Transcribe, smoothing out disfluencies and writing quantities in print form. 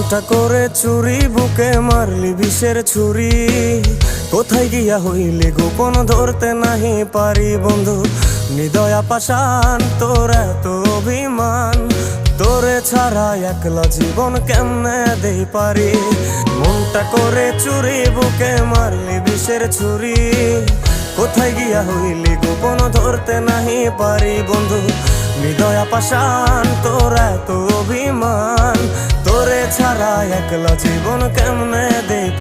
মনটা করে চুরি বুকে মারলি বিষের ছুরি। কোথায় গিয়া হইলি গোপন ধরতে নাহি পারি বন্ধু। হৃদয়া পাষাণ তোর এত অভিমান, তোরে ছাড়া একলা জীবন কেমনে দেই পারি। মনটা করে চুরি বুকে মারলি বিষের ছুরি। কোথায় গিয়া হইলি গোপন ধরতে নাহি পারি বন্ধু। হৃদয়া পাষাণ তোর এত অভিমান, তোরে ছাড়া একলা জীবন কেমনে দেই